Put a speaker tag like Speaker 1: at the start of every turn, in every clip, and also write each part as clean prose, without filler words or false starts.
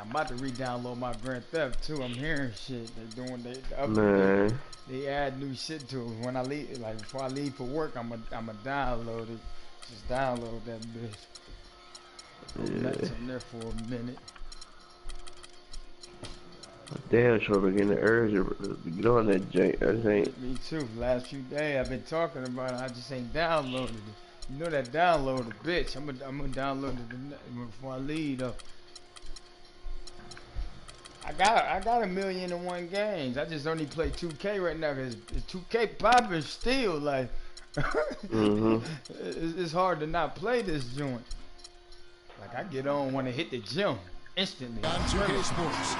Speaker 1: I'm about to re-download my Grand Theft too. I'm hearing shit. They doing
Speaker 2: Man.
Speaker 1: they add new shit to it. When I leave, like before I leave for work, I'm a download it. Just download that bitch. Go
Speaker 2: Yeah.
Speaker 1: nuts in there for a minute.
Speaker 2: Damn, sure beginning the urge to get on that jank. I ain't.
Speaker 1: Me too. Last few days I've been talking about it. I just ain't downloaded it. You know that download a bitch. I'm gonna download it before I leave though. I got 1,000,001 games. I just only play 2K right now because 2K popping still. Like
Speaker 2: Mm-hmm.
Speaker 1: it's hard to not play this joint. Like I get on when I hit the gym instantly.
Speaker 3: On 2K Sports.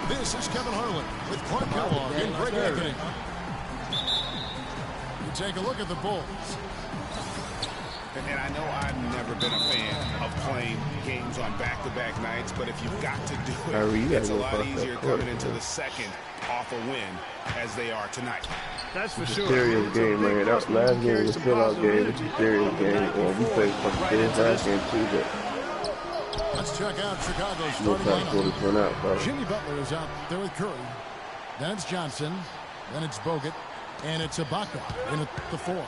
Speaker 3: This is Kevin Harlan with Clark Kellogg and Greg Anthony. You take a look at the Bulls.
Speaker 4: And I know I've never been a fan of playing games on back-to-back nights, but if you've got to do it, it's a lot easier coming into the second off a win as they are tonight.
Speaker 5: That's for
Speaker 2: It's
Speaker 5: sure.
Speaker 2: a serious game, man. That last game was a sellout game. It's a serious game. We played fucking serious last game too, but
Speaker 3: Let's check out Chicago's
Speaker 2: no
Speaker 3: starting
Speaker 2: time for this
Speaker 3: lineup.
Speaker 2: one out, bro.
Speaker 3: Jimmy Butler is out there with Curry. Then it's Johnson. Then it's Bogut. And it's Ibaka in at the 4.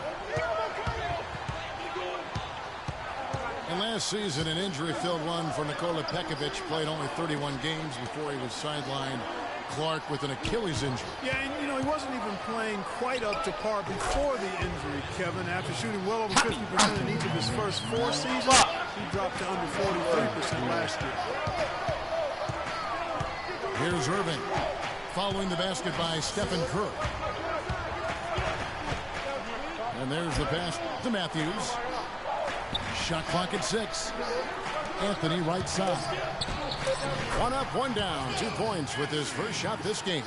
Speaker 3: And last season, an injury-filled one for Nikola Pekovic. Played only 31 games before he was sidelined. Clark with an Achilles injury.
Speaker 5: Yeah, and you know, he wasn't even playing quite up to par before the injury, Kevin. After shooting well over 50% in each of his first 4 seasons, he dropped to under 43% last year.
Speaker 3: Here's Irving. Following the basket by Stephen Curry. And there's the pass to Matthews. Shot clock at 6. Anthony right side. 1 up, 1 down. 2 points with his first shot this game.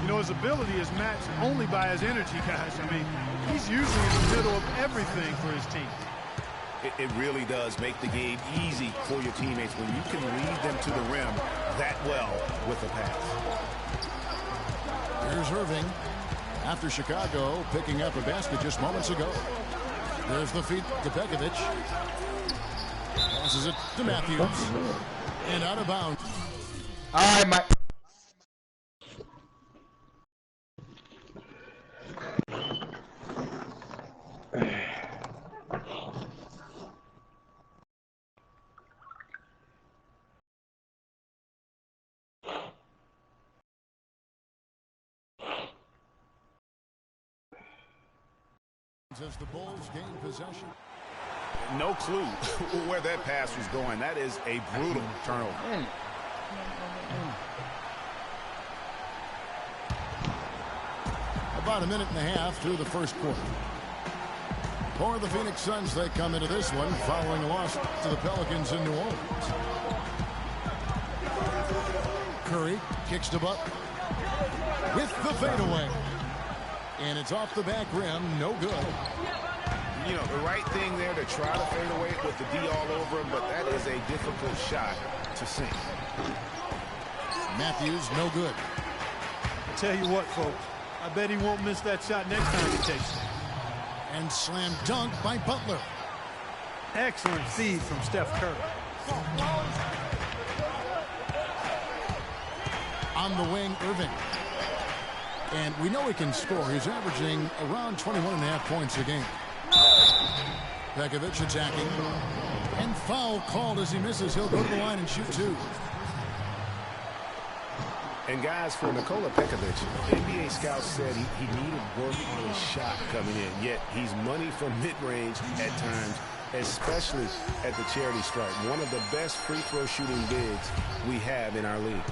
Speaker 5: You know, his ability is matched only by his energy, guys. I mean, he's usually in the middle of everything for his team.
Speaker 4: It really does make the game easy for your teammates when you can lead them to the rim that well with a pass.
Speaker 3: Here's Irving. After Chicago picking up a basket just moments ago. There's the feed to Pekovic. Passes it to Matthews. And out of bounds.
Speaker 1: All right, Mike.
Speaker 3: As the Bulls gain possession.
Speaker 4: No clue where that pass was going. That is a brutal turnover.
Speaker 3: About a minute and a half through the first quarter. For the Phoenix Suns, they come into this one following a loss to the Pelicans in New Orleans. Curry kicks to Butler with the fadeaway. And it's off the back rim, no good.
Speaker 4: You know, the right thing there to try to fade away with the D all over him, but that is a difficult shot to sink.
Speaker 3: Matthews, no good.
Speaker 5: I tell you what, folks, I bet he won't miss that shot next time he takes it.
Speaker 3: And slam dunk by Butler.
Speaker 5: Excellent feed from Steph Curry.
Speaker 3: On the wing, Irving. And we know he can score. He's averaging around 21.5 points a game. Pekovic attacking. And foul called as he misses. He'll go to the line and shoot 2.
Speaker 4: And guys, for Nikola Pekovic, NBA scouts said he needed work on his shot coming in. Yet he's money from mid-range at times, especially at the charity stripe. One of the best free throw shooting bigs we have in our league.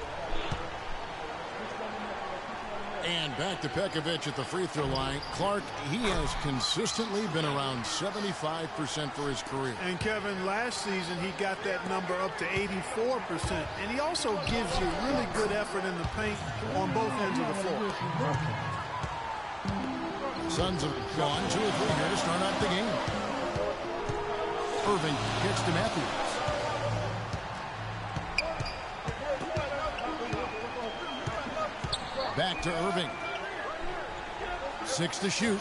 Speaker 3: And back to Pekovic at the free throw line. Clark, he has consistently been around 75% for his career.
Speaker 5: And Kevin, last season he got that number up to 84%. And he also gives you really good effort in the paint on both ends of the floor.
Speaker 3: Suns have gone 2 or 3 here to start out the game. Irving kicks to Matthews. Back to Irving. 6 to shoot.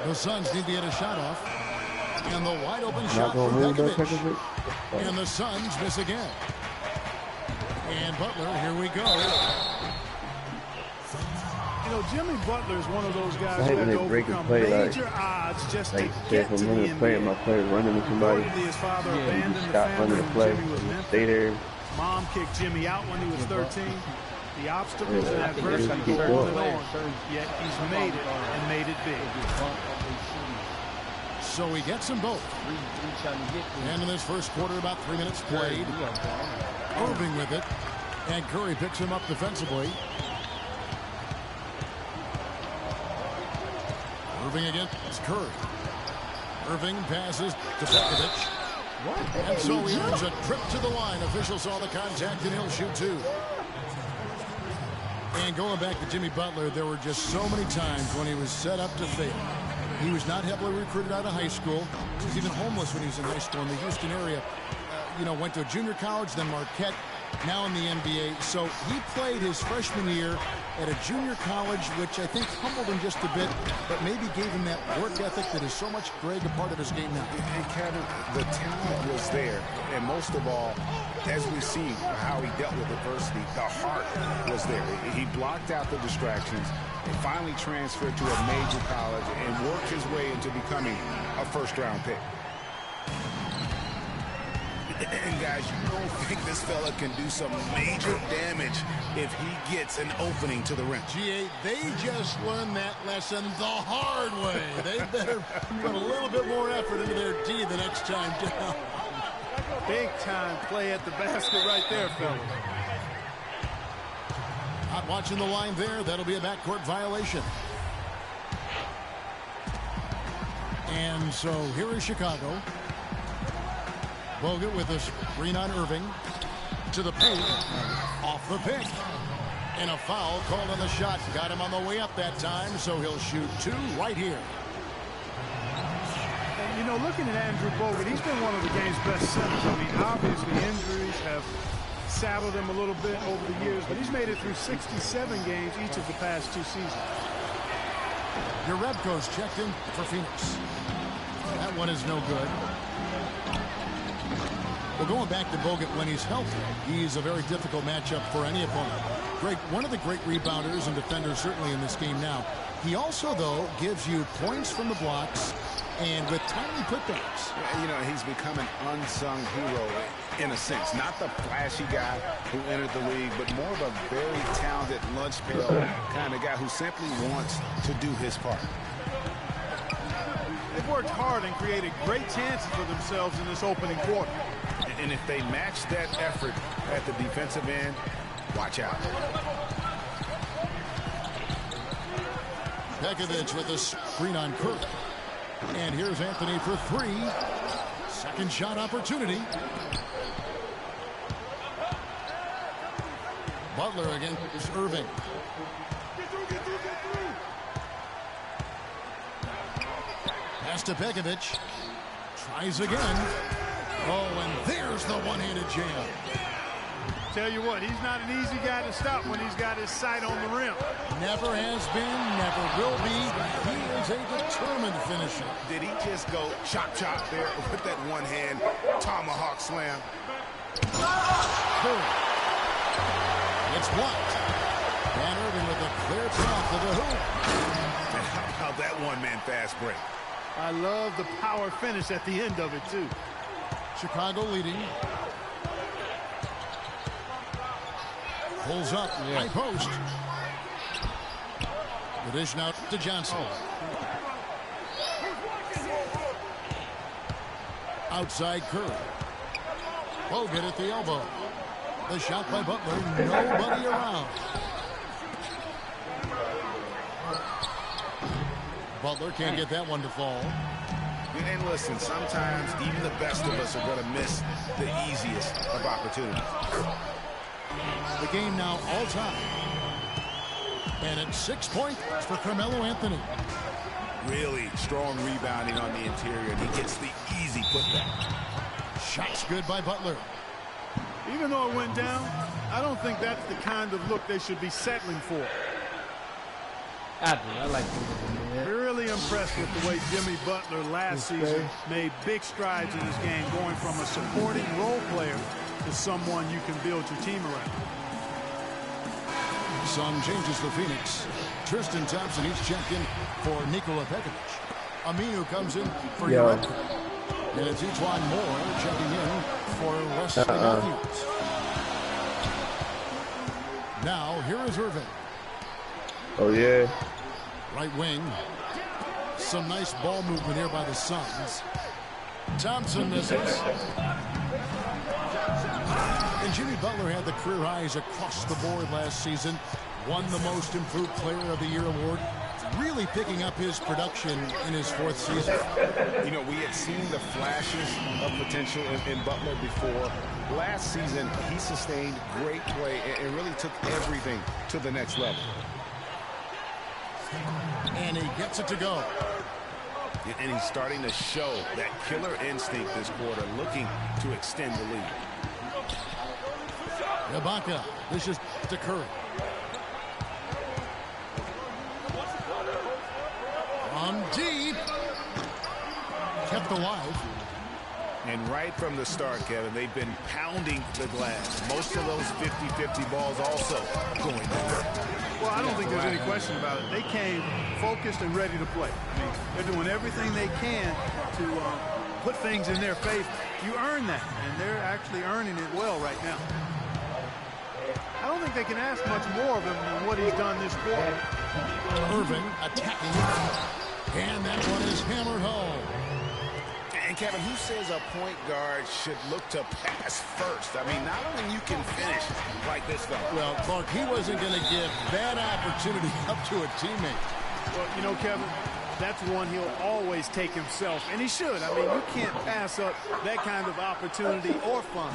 Speaker 3: The Suns need to get a shot off. And the wide open
Speaker 2: Not
Speaker 3: shot
Speaker 2: gonna
Speaker 3: from
Speaker 2: move that
Speaker 3: Pekovic.
Speaker 2: Pekovic.
Speaker 3: And the Suns miss again. And Butler, here we go.
Speaker 5: You know, Jimmy Butler is one of those guys
Speaker 2: I hate
Speaker 5: who
Speaker 2: when
Speaker 5: had
Speaker 2: they
Speaker 5: to
Speaker 2: break a
Speaker 5: overcome
Speaker 2: play
Speaker 5: major odds just
Speaker 2: like
Speaker 5: to
Speaker 2: say
Speaker 5: get
Speaker 2: for
Speaker 5: to
Speaker 2: a
Speaker 5: the
Speaker 2: minute playing my
Speaker 5: NBA.
Speaker 2: player running into somebody.
Speaker 5: Reportedly, his father
Speaker 1: Yeah,
Speaker 5: abandoned the
Speaker 2: Stop
Speaker 5: family
Speaker 2: running the
Speaker 5: when
Speaker 2: play.
Speaker 5: Jimmy was Memphis.
Speaker 2: Stay there.
Speaker 5: Mom kicked Jimmy out when he was 13. The obstacles
Speaker 2: Yeah,
Speaker 5: and
Speaker 2: I think
Speaker 5: adversity
Speaker 2: keep
Speaker 5: go
Speaker 2: going.
Speaker 5: on and on, yet he's made it and made it big.
Speaker 3: So he gets them both. And in this first quarter, about 3 minutes played. Irving with it. And Curry picks him up defensively. Irving against Curry. Irving passes to Pekovic. And so he earns a trip to the line. Officials saw the contact and he'll shoot two. And going back to Jimmy Butler, there were just so many times when he was set up to fail. He was not heavily recruited out of high school. He was even homeless when he was in high school in the Houston area. Went to a junior college, then Marquette, now in the NBA. So he played his freshman year at a junior college, which I think humbled him just a bit, but maybe gave him that work ethic that is so much, Greg, a part of his game now.
Speaker 4: And Kevin, the talent was there. And most of all, as we see how he dealt with adversity, the heart was there. He blocked out the distractions and finally transferred to a major college and worked his way into becoming a first-round pick. And guys, you don't think this fella can do some major damage if he gets an opening to the rim.
Speaker 3: G8, they just learned that lesson the hard way. They better put a little bit more effort into their D the next time down.
Speaker 5: Big time play at the basket right there, fellas.
Speaker 3: Not watching the line there. That'll be a backcourt violation. And so here is Chicago. Bogut with a screen on Irving. To the paint. Off the pick. And a foul called on the shot. Got him on the way up that time, so he'll shoot two right here.
Speaker 5: And, looking at Andrew Bogut, he's been one of the game's best centers. I mean, obviously injuries have saddled him a little bit over the years, but he's made it through 67 games each of the past two seasons.
Speaker 3: Jerebko's checked in for Phoenix. That one is no good. Well, going back to Bogut, when he's healthy, he's a very difficult matchup for any opponent. Greg, one of the great rebounders and defenders certainly in this game now. He also, though, gives you points from the blocks and with timely putbacks.
Speaker 4: He's become an unsung hero in a sense. Not the flashy guy who entered the league, but more of a very talented lunch pail kind of guy who simply wants to do his part.
Speaker 5: They've worked hard and created great chances for themselves in this opening quarter.
Speaker 4: And if they match that effort at the defensive end, watch out.
Speaker 3: Pekovic with a screen on Curry. And here's Anthony for three. Second shot opportunity. Butler against Irving. Pass to Pekovic. Tries again. Oh, and there's the one-handed jam.
Speaker 5: Tell you what, he's not an easy guy to stop when he's got his sight on the rim.
Speaker 3: Never has been, never will be. He is a determined finisher.
Speaker 4: Did he just go chop there with that one-hand tomahawk slam?
Speaker 3: Curry. It's blocked. Van Irving with a clear top to the hoop.
Speaker 4: And how about that one-man fast break?
Speaker 5: I love the power finish at the end of it, too.
Speaker 3: Chicago leading. Pulls up, high post. The dish now to Johnson. Outside Curry. Bogut at the elbow. The shot by Butler. Nobody around. Butler can't get that one to fall.
Speaker 4: And listen, sometimes even the best of us are going to miss the easiest of opportunities.
Speaker 3: The game now all time. And it's 6 points for Carmelo Anthony.
Speaker 4: Really strong rebounding on the interior, and he gets the easy putback.
Speaker 3: Shots good by Butler.
Speaker 5: Even though it went down, I don't think that's the kind of look they should be settling for.
Speaker 1: I like this, man.
Speaker 5: Really impressed with the way Jimmy Butler last season made big strides in his game, going from a supporting role player to someone you can build your team around.
Speaker 3: Some changes for Phoenix. Tristan Thompson, he's checked in for Nikola Pekovic. Aminu comes in for Europe. And it's Etuan Moore checking in for Wesley Matthews. Now, here is Irving.
Speaker 2: Oh, yeah.
Speaker 3: Right wing. Some nice ball movement here by the Suns. Thompson misses. And Jimmy Butler had the career highs across the board last season. Won the Most Improved Player of the Year award. Really picking up his production in his 4th season.
Speaker 4: You know, we had seen the flashes of potential in Butler before. Last season, he sustained great play and really took everything to the next level.
Speaker 3: And he gets it to go.
Speaker 4: And he's starting to show that killer instinct this quarter, looking to extend the lead.
Speaker 3: Ibaka, this is to Curry. From deep. Kept alive.
Speaker 4: And right from the start, Kevin, they've been pounding the glass. Most of those 50-50 balls also going down.
Speaker 5: Well, I don't think there's any question about it. They came focused and ready to play. I mean, they're doing everything they can to put things in their favor. You earn that, and they're actually earning it well right now. I don't think they can ask much more of him than what he's done this quarter.
Speaker 3: Irving attacking. And that one is hammered home.
Speaker 4: And Kevin, who says a point guard should look to pass first? I mean, not only you can finish like this fella.
Speaker 3: Well, Clark, he wasn't going to give that opportunity up to a teammate.
Speaker 5: Well, you know, Kevin, that's one he'll always take himself, and he should. I mean, you can't pass up that kind of opportunity or fun.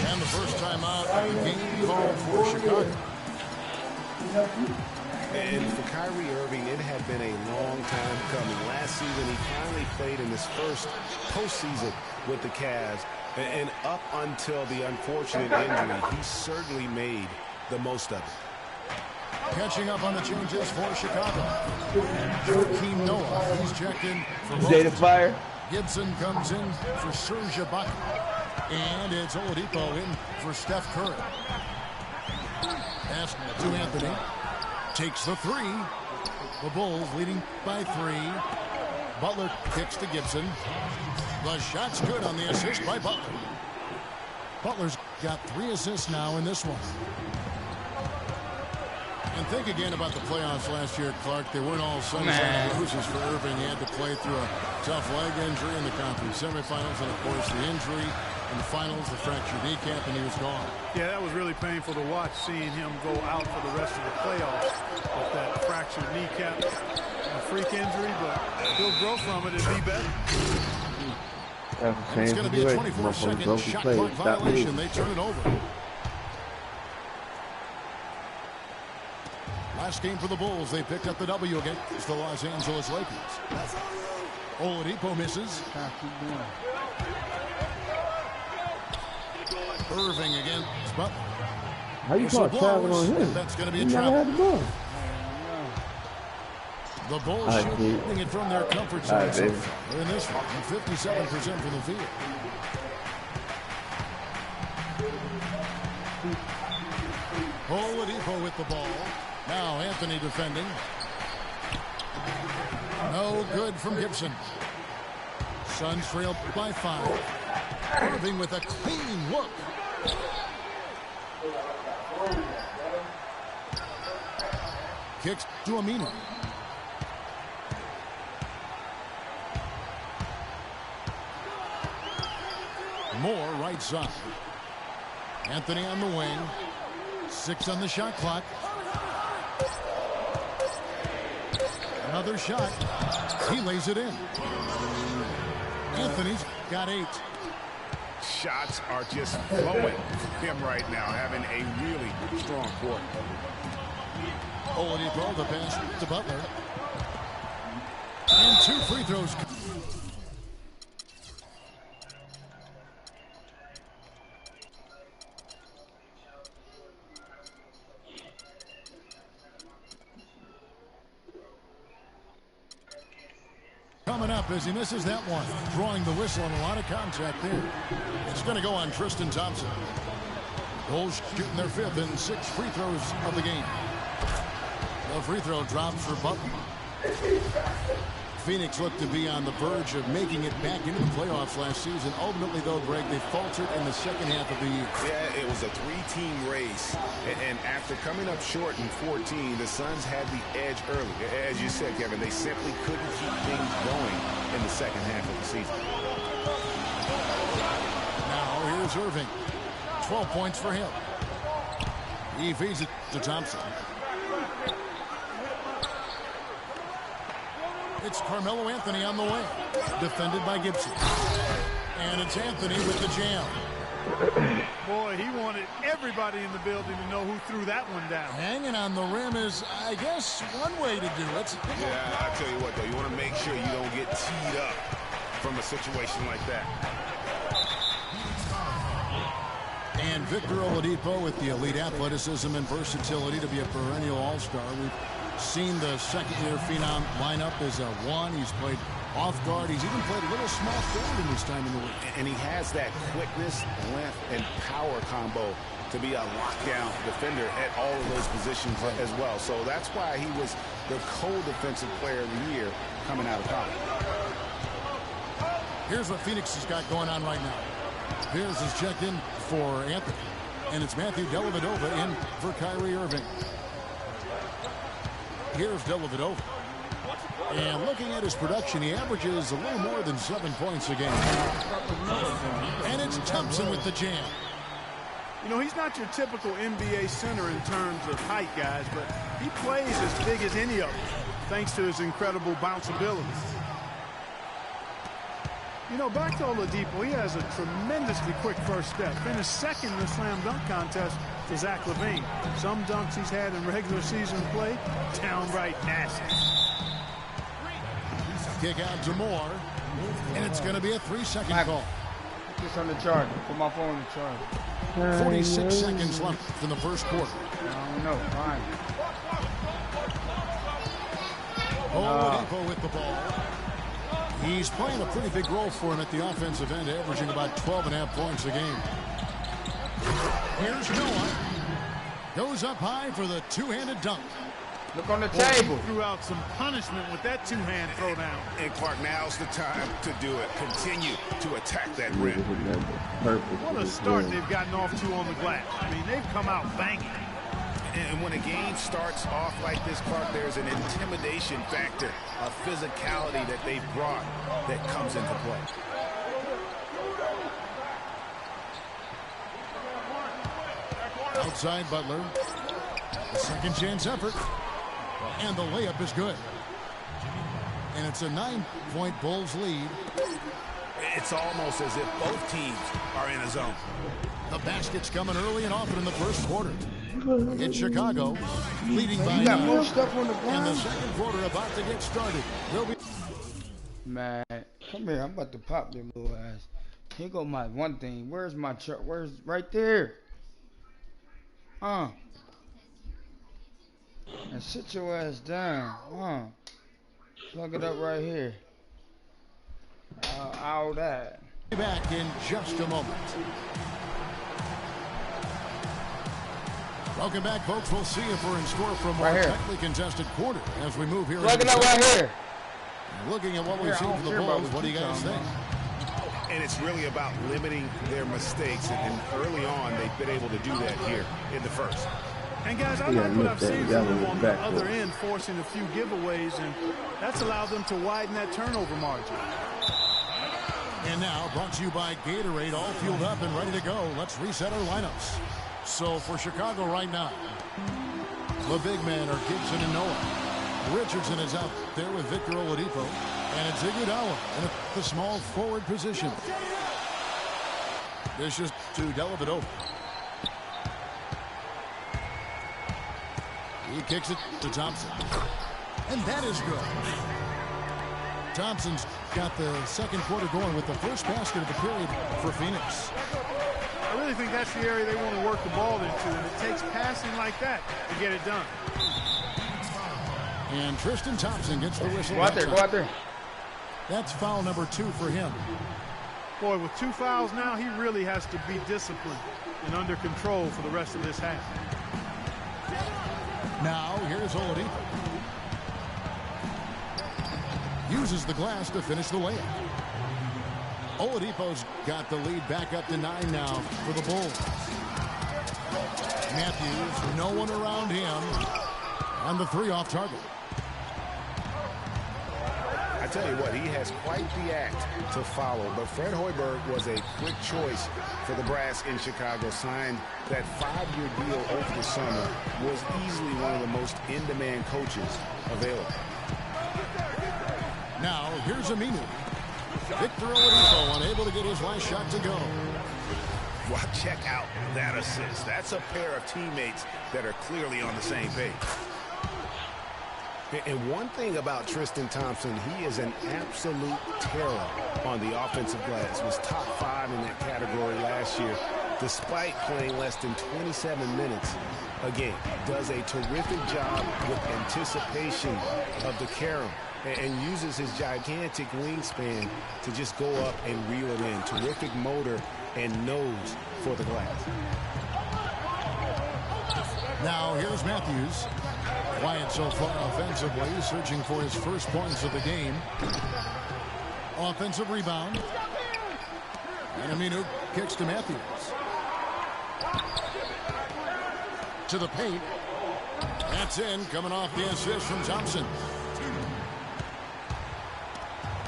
Speaker 3: And the first time out of the game called for Chicago.
Speaker 4: And for Kyrie Irving, it had been a long time coming. Last season, he finally played in his first postseason with the Cavs. And up until the unfortunate injury, he certainly made the most of it.
Speaker 3: Catching up on the changes for Chicago. Joakim Noah, he's checked in for
Speaker 2: Jada Fire.
Speaker 3: Gibson comes in for Serge Ibaka. And it's Oladipo in for Steph Curry. Pass to Anthony. Takes the 3. The Bulls leading by 3. Butler kicks to Gibson. The shot's good on the assist by Butler. Butler's got 3 assists now in this one. And think again about the playoffs last year, Clark. They weren't all sunshine and roses for Irving. He had to play through a tough leg injury in the conference semifinals, and of course the injury in the finals, the fractured kneecap, and he was gone.
Speaker 5: Yeah, that was really painful to watch, seeing him go out for the rest of the playoffs with that fractured kneecap. A freak injury, but he'll grow from it and be better.
Speaker 3: It's going to be a 24-second shot clock violation. They turn it over. Last game for the Bulls. They picked up the W against the Los Angeles Lakers. Oladipo misses. Irving again. Butler.
Speaker 2: How you call traveling on him?
Speaker 3: That's going to be a travel. The Bulls shooting it from their comfort zone. They're in this one, 57% from the field. Oladipo with the ball. Now Anthony defending. No good from Gibson. Suns trail by 5. Irving with a clean look. Kicks to Aminu. Moore right side. Anthony on the wing. 6 on the shot clock. Another shot. He lays it in. Anthony's got 8.
Speaker 4: Shots are just flowing from him right now, having a really strong quarter.
Speaker 3: Oladipo, the pass to Butler. And 2 free throws. up as he misses that one. Drawing the whistle and a lot of contact there. It's going to go on Tristan Thompson. Bulls shooting their 5th and 6 free throws of the game. The free throw drops for Butler. Phoenix looked to be on the verge of making it back into the playoffs last season. Ultimately, though, Greg, they faltered in the second half of the year.
Speaker 4: Yeah, it was a 3-team race. And after coming up short in 14, the Suns had the edge early. As you said, Kevin, they simply couldn't keep things going in the second half of the season.
Speaker 3: Now, here's Irving. 12 points for him. He feeds it to Thompson. It's Carmelo Anthony on the way. Defended by Gibson. And it's Anthony with the jam.
Speaker 5: Boy, he wanted everybody in the building to know who threw that one down.
Speaker 3: Hanging on the rim is, I guess, one way to do it.
Speaker 4: Yeah, I'll tell you what, though. You want to make sure you don't get teed up from a situation like that.
Speaker 3: And Victor Oladipo with the elite athleticism and versatility to be a perennial all-star. We've seen the second-year phenom line up as a 1. He's played off guard. He's even played a little small forward in his time in the league.
Speaker 4: And he has that quickness, length, and power combo to be a lockdown defender at all of those positions as well. So that's why he was the co-defensive player of the year coming out of college.
Speaker 3: Here's what Phoenix has got going on right now. Pierce is checked in for Anthony. And it's Matthew Dellavedova in for Kyrie Irving. Here's Dellavedova. And looking at his production, he averages a little more than 7 points a game. And it's Thompson with the jam.
Speaker 5: You know, he's not your typical NBA center in terms of height, guys, but he plays as big as any of them, thanks to his incredible bounce ability. You know, back to Oladipo, he has a tremendously quick first step. Finished second in the slam dunk contest to Zach LaVine. Some dunks he's had in regular season play, downright nasty.
Speaker 3: Kick out to Moore, and it's going to be a 3-second call.
Speaker 1: Just on the charger. Put my phone on the charger.
Speaker 3: 46 seconds left in the first quarter.
Speaker 1: I don't know. Fine.
Speaker 3: Oladipo with the ball. He's playing a pretty big role for him at the offensive end, averaging about 12.5 points a game. Here's Noah. Goes up high for the two-handed dunk.
Speaker 1: Look on the table.
Speaker 5: Threw out some punishment with that two-hand throwdown.
Speaker 4: And Clark, now's the time to do it. Continue to attack that rim.
Speaker 5: What a start they've gotten off to on the glass. I mean, they've come out banging.
Speaker 4: And when a game starts off like this, Clark, there's an intimidation factor, a physicality that they've brought that comes into play.
Speaker 3: Outside Butler. The second chance effort. And the layup is good. And it's a 9-point Bulls lead.
Speaker 4: It's almost as if both teams are in a zone.
Speaker 3: The basket's coming early and often in the first quarter. It's Chicago, leading by
Speaker 1: You got
Speaker 3: 9.
Speaker 1: more stuff on the
Speaker 3: And the
Speaker 1: ground?
Speaker 3: second quarter about to get started. We'll be
Speaker 1: Man, come here. I'm about to pop your little ass. Here go my one thing. Where's my chart? Where's right there? And sit your ass down. Plug it up right here. All that.
Speaker 3: back in just a moment. Welcome back, folks. We'll see if we're in store for a more tightly contested quarter as we move here.
Speaker 1: Plugging up right here.
Speaker 3: Looking at what we've seen from the Bulls, what do you guys think?
Speaker 4: And it's really about limiting their mistakes, and early on they've been able to do that here in the first.
Speaker 5: And guys, I like what I've seen from them on the other end, forcing a few giveaways, and that's allowed them to widen that turnover margin.
Speaker 3: And now, brought to you by Gatorade, all fueled up and ready to go. Let's reset our lineups. So for Chicago right now, the big men are Gibson and Noah. Richardson is out there with Victor Oladipo, and it's Iguodala in the small forward position. This is to Dellavedova. He kicks it to Thompson, and that is good. Thompson's got the second quarter going with the first basket of the period for Phoenix.
Speaker 5: I really think that's the area they want to work the ball into, and it takes passing like that to get it done.
Speaker 3: And Tristan Thompson gets the whistle.
Speaker 1: Go out there, go out there.
Speaker 3: That's foul number 2 for him.
Speaker 5: Boy, with 2 fouls now, he really has to be disciplined and under control for the rest of this half.
Speaker 3: Now, here's Oladipo. Uses the glass to finish the layup. Oladipo's got the lead back up to 9 now for the Bulls. Matthews, no one around him. And the 3 off target.
Speaker 4: I tell you what, he has quite the act to follow, but Fred Hoiberg was a quick choice for the brass in Chicago. Signed that 5-year deal over the summer, was easily one of the most in-demand coaches available.
Speaker 3: Now, here's Aminu. Victor Oladipo unable to get his last shot to go.
Speaker 4: Well, check out that assist. That's a pair of teammates that are clearly on the same page. And one thing about Tristan Thompson, he is an absolute terror on the offensive glass. Was top 5 in that category last year, despite playing less than 27 minutes a game. Does a terrific job with anticipation of the carom and uses his gigantic wingspan to just go up and reel it in. Terrific motor and nose for the glass.
Speaker 3: Now here's Matthews. Quiet so far offensively, searching for his first points of the game. Offensive rebound. And Aminu kicks to Matthews. To the paint. That's in, coming off the assist from Thompson.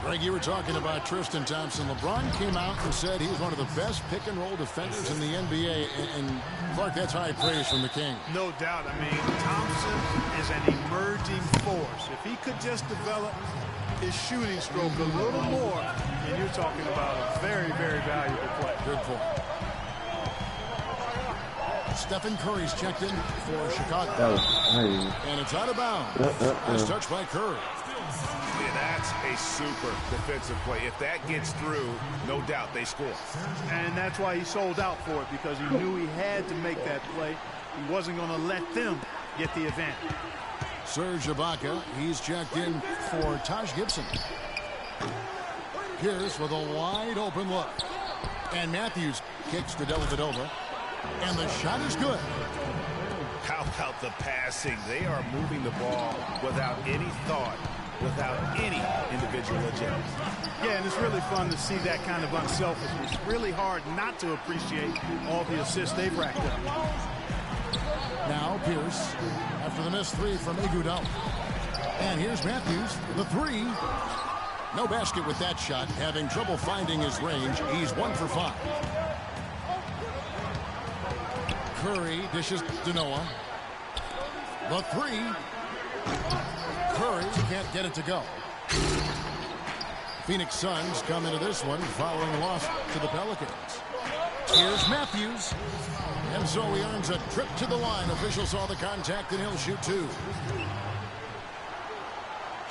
Speaker 3: Greg, you were talking about Tristan Thompson. LeBron came out and said he's one of the best pick-and-roll defenders in the NBA. And Clark, that's high praise from the King.
Speaker 5: No doubt. I mean, Thompson is an emerging force. If he could just develop his shooting stroke a little more, then you're talking about a very, very valuable play.
Speaker 3: Good point. Stephen Curry's checked in for Chicago. And it's out of bounds. Nice touch by Curry.
Speaker 4: Yeah, that's a super defensive play. If that gets through, no doubt they score.
Speaker 5: And that's why he sold out for it, because he knew he had to make that play. He wasn't going to let them get the advantage.
Speaker 3: Serge Ibaka, he's checked in for Taj Gibson. Pierce with a wide open look. And Matthews kicks to Dellavedova. And the shot is good.
Speaker 4: How about the passing? They are moving the ball without any thought, without any individual agenda.
Speaker 5: Yeah, and it's really fun to see that kind of unselfishness. It's really hard not to appreciate all the assists they've racked up.
Speaker 3: Now Pierce, after the missed 3 from Iguodala. And here's Matthews, the 3. No basket with that shot, having trouble finding his range. He's 1 for 5. Curry dishes to Noah. The 3. Curry can't get it to go. Phoenix Suns come into this one following a loss to the Pelicans. Here's Matthews. And so he earns a trip to the line. Officials saw the contact and he'll shoot 2.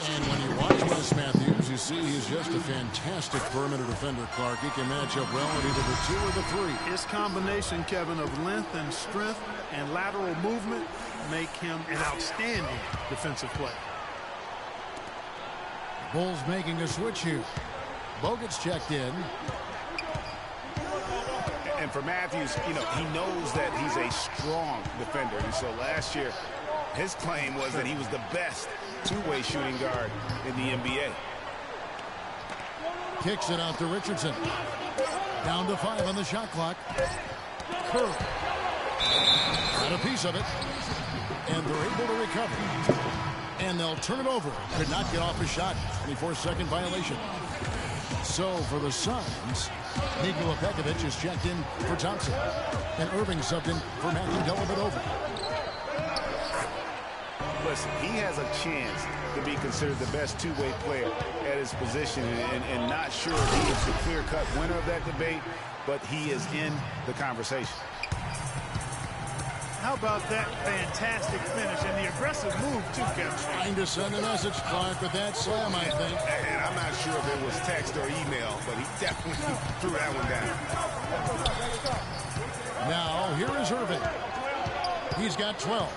Speaker 3: And when you watch Wes Matthews, you see he's just a fantastic perimeter defender, Clark. He can match up well at either the 2 or the 3.
Speaker 5: His combination, Kevin, of length and strength and lateral movement make him an outstanding defensive player.
Speaker 3: Bulls making a switch here. Bogut's checked in.
Speaker 4: And for Matthews, you know, he knows that he's a strong defender. And so last year, his claim was that he was the best two-way shooting guard in the NBA.
Speaker 3: Kicks it out to Richardson. Down to 5 on the shot clock. Curry. Got a piece of it. And they're able to recover. And they'll turn it over. Could not get off his shot. 24-second violation. So for the Suns, Nikola Pekovic is checked in for Thompson. And Irving subbed in for Matthew Dellavedova.
Speaker 4: Listen, he has a chance to be considered the best two-way player at his position, and not sure he is the clear-cut winner of that debate, but he is in the conversation.
Speaker 5: How about that fantastic finish and the aggressive move, too, Kevin?
Speaker 3: Trying to send a message, Clark, with that slam, I think.
Speaker 4: And I'm not sure if it was text or email, but he definitely threw that one down.
Speaker 3: Now, here is Irving. He's got 12.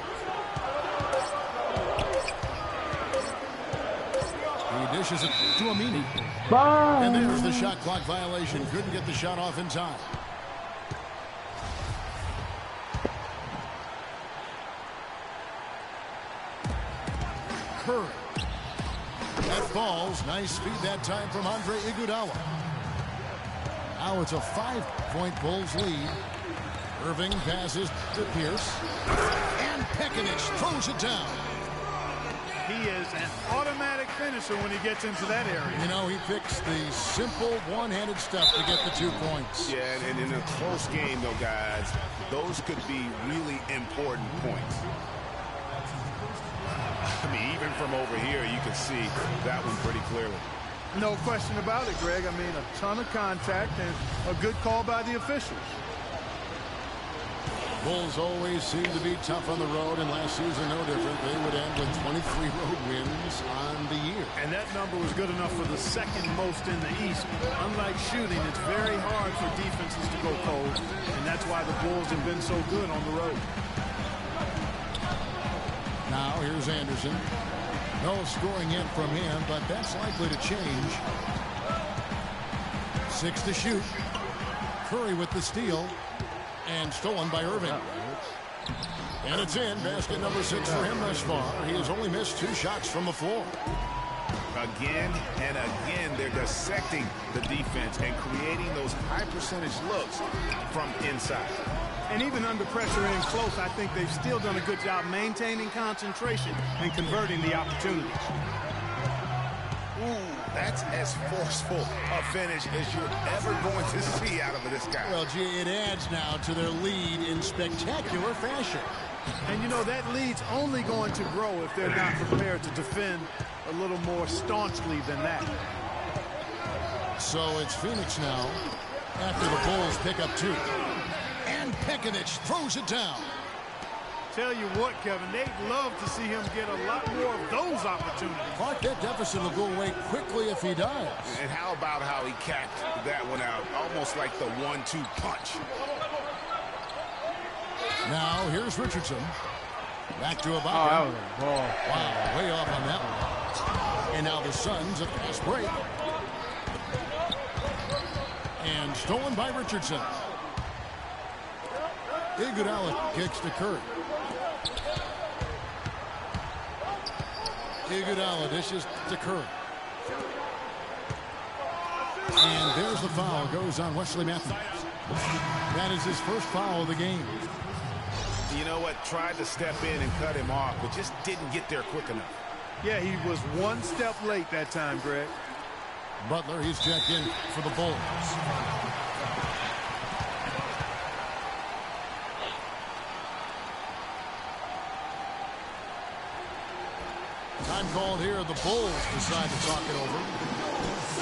Speaker 3: He He dishes it to Amini.
Speaker 2: Bye.
Speaker 3: And there's the shot clock violation. Couldn't get the shot off in time. Curry. That falls. Nice feed that time from Andre Iguodala. Now it's a 5-point Bulls lead. Irving passes to Pierce. And Pekovic throws it down.
Speaker 5: He is an automatic finisher when he gets into that area.
Speaker 3: You know, he picks the simple one-handed stuff to get the 2 points.
Speaker 4: Yeah, and in a close game, though, guys, those could be really important points. I mean, even from over here, you can see that one pretty clearly.
Speaker 5: No question about it, Greg. I mean, a ton of contact and a good call by the officials.
Speaker 3: Bulls always seem to be tough on the road, and last season no different. They would end with 23 road wins on the year.
Speaker 5: And that number was good enough for the second most in the East. Unlike shooting, it's very hard for defenses to go cold, and that's why the Bulls have been so good on the road.
Speaker 3: Now here's Anderson. No scoring in from him, but that's likely to change. 6 to shoot. Curry with the steal. And stolen by Irving. And it's in. Basket number 6 for him thus far. He has only missed 2 shots from the floor.
Speaker 4: Again and again, they're dissecting the defense and creating those high-percentage looks from inside.
Speaker 5: And even under pressure and close, I think they've still done a good job maintaining concentration and converting the opportunities.
Speaker 4: Ooh, that's as forceful a finish as you're ever going to see out of this guy.
Speaker 3: Well, gee, it adds now to their lead in spectacular fashion.
Speaker 5: And, you know, that lead's only going to grow if they're not prepared to defend a little more staunchly than that.
Speaker 3: So it's Phoenix now after the Bulls pick up 2. And Pekovic throws it down.
Speaker 5: Tell you what, Kevin, they'd love to see him get a lot more of those opportunities.
Speaker 3: Clark, that deficit will go away quickly if he does.
Speaker 4: And how about how he capped that one out, almost like the 1-2 punch.
Speaker 3: Now here's Richardson. Back to Ibaka.
Speaker 1: Oh, that was a ball.
Speaker 3: Wow, way off on that one. And now the Suns a fast break. And stolen by Richardson. Iguodala kicks to Curry. Iguodala dishes to Curry. And there's the foul. Goes on Wesley Matthews. That is his first foul of the game.
Speaker 4: You know what? Tried to step in and cut him off, but just didn't get there quick enough.
Speaker 5: Yeah, he was one step late that time, Greg.
Speaker 3: Butler, he's checked in for the Bulls. Time called here. The Bulls decide to talk it over.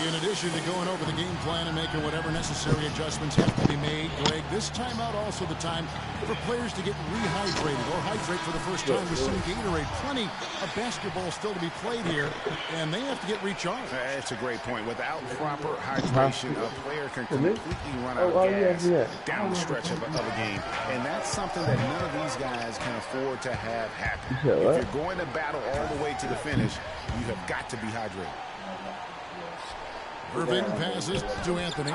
Speaker 3: In addition to going over the game plan and making whatever necessary adjustments have to be made, Greg, this timeout also the time for players to get rehydrated or hydrate for the first time with some Gatorade. Plenty of basketball still to be played here, and they have to get recharged.
Speaker 4: That's a great point. Without proper hydration, a player can completely run out of gas down the stretch of a game. And that's something that none of these guys can afford to have happen. If you're going to battle all the way to the finish, you have got to be hydrated.
Speaker 3: Irving passes to Anthony.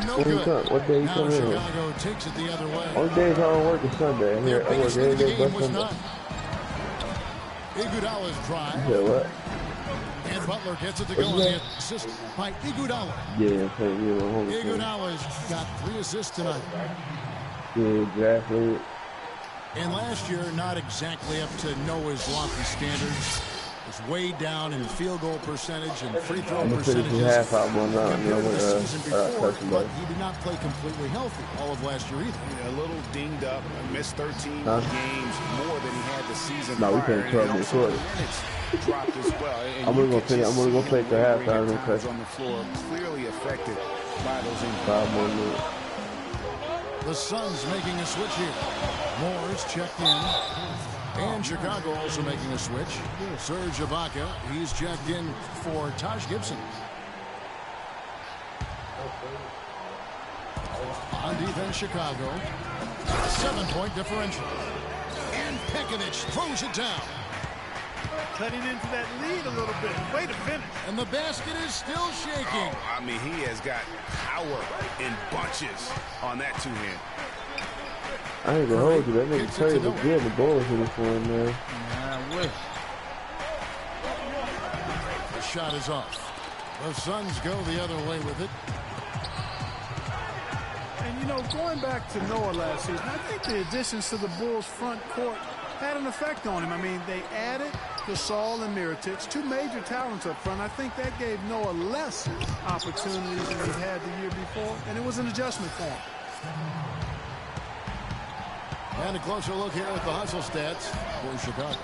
Speaker 3: No good.
Speaker 2: What day you
Speaker 3: Now
Speaker 2: come in?
Speaker 3: Chicago takes it the other way.
Speaker 2: All days I don't work is Sunday.
Speaker 3: Their
Speaker 2: I work
Speaker 3: biggest lead
Speaker 2: every
Speaker 3: of the
Speaker 2: day
Speaker 3: game
Speaker 2: but
Speaker 3: was
Speaker 2: Sunday.
Speaker 3: none. Iguodala's drive.
Speaker 2: Yeah, what?
Speaker 3: And Butler gets it to go on the assist by Iguodala.
Speaker 2: Yeah, I'm saying, you know,
Speaker 3: Iguodala's got 3 assists tonight.
Speaker 2: yeah, exactly.
Speaker 3: And last year, not exactly up to Noah's lofty standards. Was way down in field goal percentage and free throw
Speaker 2: I'm gonna finish
Speaker 3: percentages
Speaker 2: the half out one now.
Speaker 3: compared to the season before,
Speaker 2: Touch
Speaker 3: but he did not play completely healthy all of last year either.
Speaker 4: A little dinged up, missed 13 games more than he had the season
Speaker 2: No, we
Speaker 4: prior.
Speaker 2: can't trouble this quarter.
Speaker 4: Dropped as well. And
Speaker 2: I'm gonna
Speaker 4: you
Speaker 2: go
Speaker 4: could
Speaker 2: finish.
Speaker 4: just
Speaker 2: I'm gonna go
Speaker 4: see
Speaker 2: play
Speaker 4: him
Speaker 2: the half
Speaker 4: lingering
Speaker 2: time.
Speaker 4: at times on the floor, clearly affected by those injuries.
Speaker 2: 5 more minutes.
Speaker 3: The Suns making a switch here. Moore's checked in. And Chicago also making a switch. Serge Ibaka, he's checked in for Taj Gibson. On defense, Chicago. 7-point differential. And Pekovic throws it down.
Speaker 5: cutting into that lead a little bit. Way to finish.
Speaker 3: And the basket is still shaking.
Speaker 4: I mean, he has got power in bunches on that two-hand.
Speaker 2: I ain't gonna hold you. That nigga Curry was good in the Bulls in this one, man.
Speaker 1: Yeah, I wish.
Speaker 3: The shot is off. The Suns go the other way with it.
Speaker 5: And, you know, going back to Noah last season, I think the additions to the Bulls front court had an effect on him. I mean, they added Gasol and Mirotic, two major talents up front. I think that gave Noah less opportunities than he had the year before, and it was an adjustment for him.
Speaker 3: And a closer look here at the hustle stats for Chicago.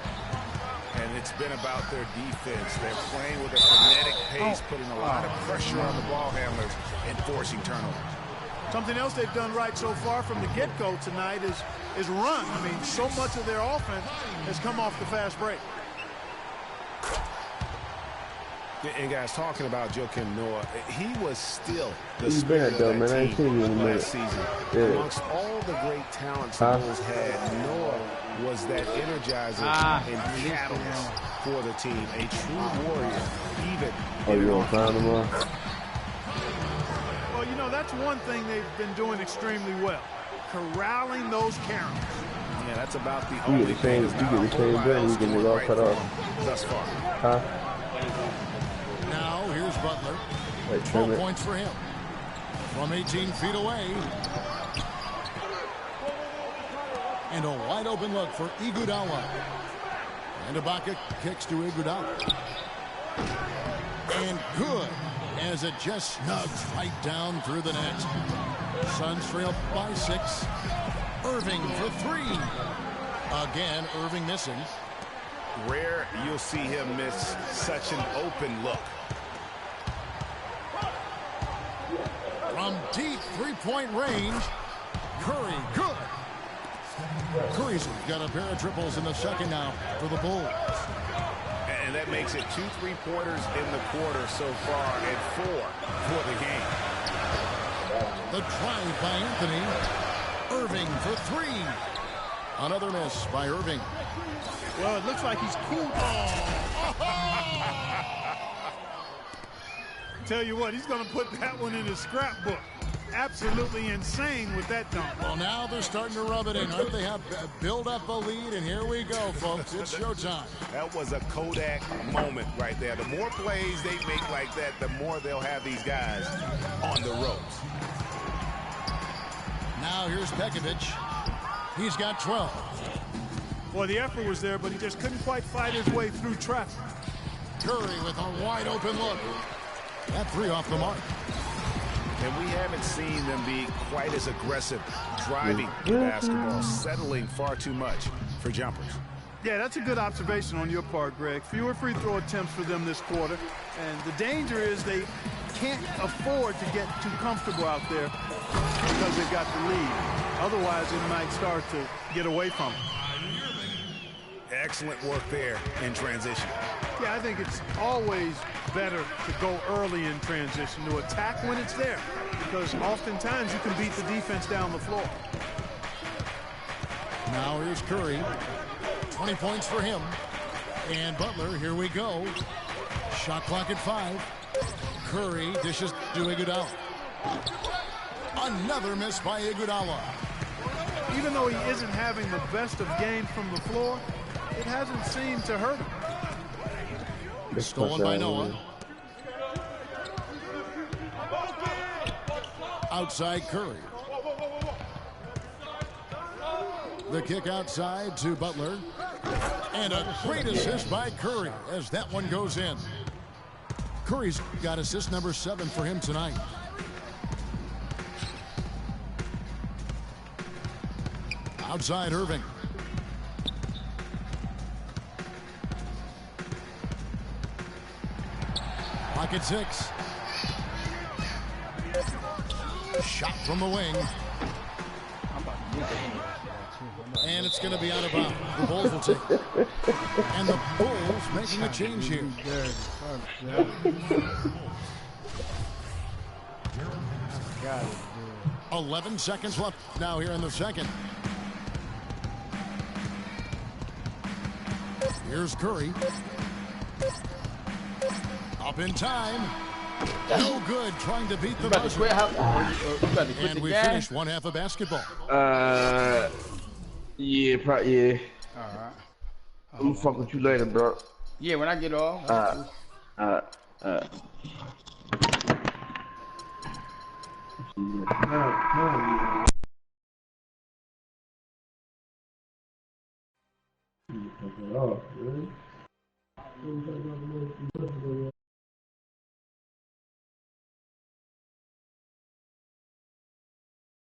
Speaker 4: And it's been about their defense. They're playing with a frenetic pace, putting a lot of pressure on the ball handlers and forcing turnovers.
Speaker 5: Something else they've done right so far from the get-go tonight is run. I mean, so much of their offense has come off the fast break.
Speaker 4: And guys, talking about Joakim Noah, he was still the
Speaker 2: He's
Speaker 4: spirit
Speaker 2: bad, though,
Speaker 4: of
Speaker 2: man.
Speaker 4: that
Speaker 2: I ain't
Speaker 4: team
Speaker 2: seen you in a minute.
Speaker 4: last season.
Speaker 2: Yeah.
Speaker 4: Amongst all the great talents the Bulls had, Noah was that energizer and catalyst for the team. A true warrior, even.
Speaker 2: Oh, you gonna find him up?
Speaker 5: Well, you know, that's one thing they've been doing extremely well, corralling those Karens.
Speaker 4: Yeah, that's about the
Speaker 2: You
Speaker 4: only
Speaker 2: get the same,
Speaker 4: thing
Speaker 2: you get the same gun, you can get all cut off.
Speaker 4: thus far.
Speaker 2: Huh?
Speaker 3: Now here's Butler.
Speaker 2: Like
Speaker 3: 12 points for him. From 18 feet away. And a wide open look for Iguodala. And Ibaka kicks to Iguodala. And good, as it just snugs right down through the net. Suns trail by 6. Irving for 3. Again, Irving missing.
Speaker 4: Rare you'll see him miss such an open look.
Speaker 3: From deep three-point range, Curry, good. Curry's got a pair of triples in the second now for the Bulls.
Speaker 4: And that makes it 2 3-pointers in the quarter so far and 4 for the game.
Speaker 3: The drive by Anthony. Irving for 3. Another miss by Irving.
Speaker 5: Well, it looks like he's cooled. Tell you what, he's going to put that one in his scrapbook. Absolutely insane with that dunk.
Speaker 3: Well, now they're starting to rub it in, aren't they? Have build up a lead, and here we go, folks. It's showtime.
Speaker 4: That was a Kodak moment right there. The more plays they make like that, the more they'll have these guys on the ropes.
Speaker 3: Now here's Pekovic. He's got 12.
Speaker 5: Boy, the effort was there, but he just couldn't quite fight his way through traffic.
Speaker 3: Curry with a wide open look. That 3 off the mark.
Speaker 4: And we haven't seen them be quite as aggressive driving the basketball, settling far too much for jumpers.
Speaker 5: Yeah, that's a good observation on your part, Greg. Fewer free throw attempts for them this quarter. And the danger is they can't afford to get too comfortable out there because they've got the lead. Otherwise, it might start to get away from them.
Speaker 4: Excellent work there in transition.
Speaker 5: Yeah, I think it's always better to go early in transition, to attack when it's there, because oftentimes you can beat the defense down the floor.
Speaker 3: Now here's Curry. 20 points for him. And Butler, here we go. Shot clock at 5. Curry dishes to Iguodala. Another miss by Iguodala.
Speaker 5: Even though he isn't having the best of games from the floor, it hasn't seemed to hurt him.
Speaker 3: Stolen by Noah. Outside Curry. The kick outside to Butler. And a great assist by Curry as that one goes in. Curry's got assist number 7 for him tonight. Outside Irving. Clock at 6. Shot from the wing. And it's going to be out of bounds. The Bulls will take it. And the Bulls making a change here. 11 seconds left now here in the second. Here's Curry. Up in time. No good trying to beat the buzzer. And we finished one half of basketball.
Speaker 2: Yeah, probably, yeah.
Speaker 1: Alright.
Speaker 2: I'm gonna fuck with you later, bro.
Speaker 1: Yeah, when I get off.
Speaker 2: Really?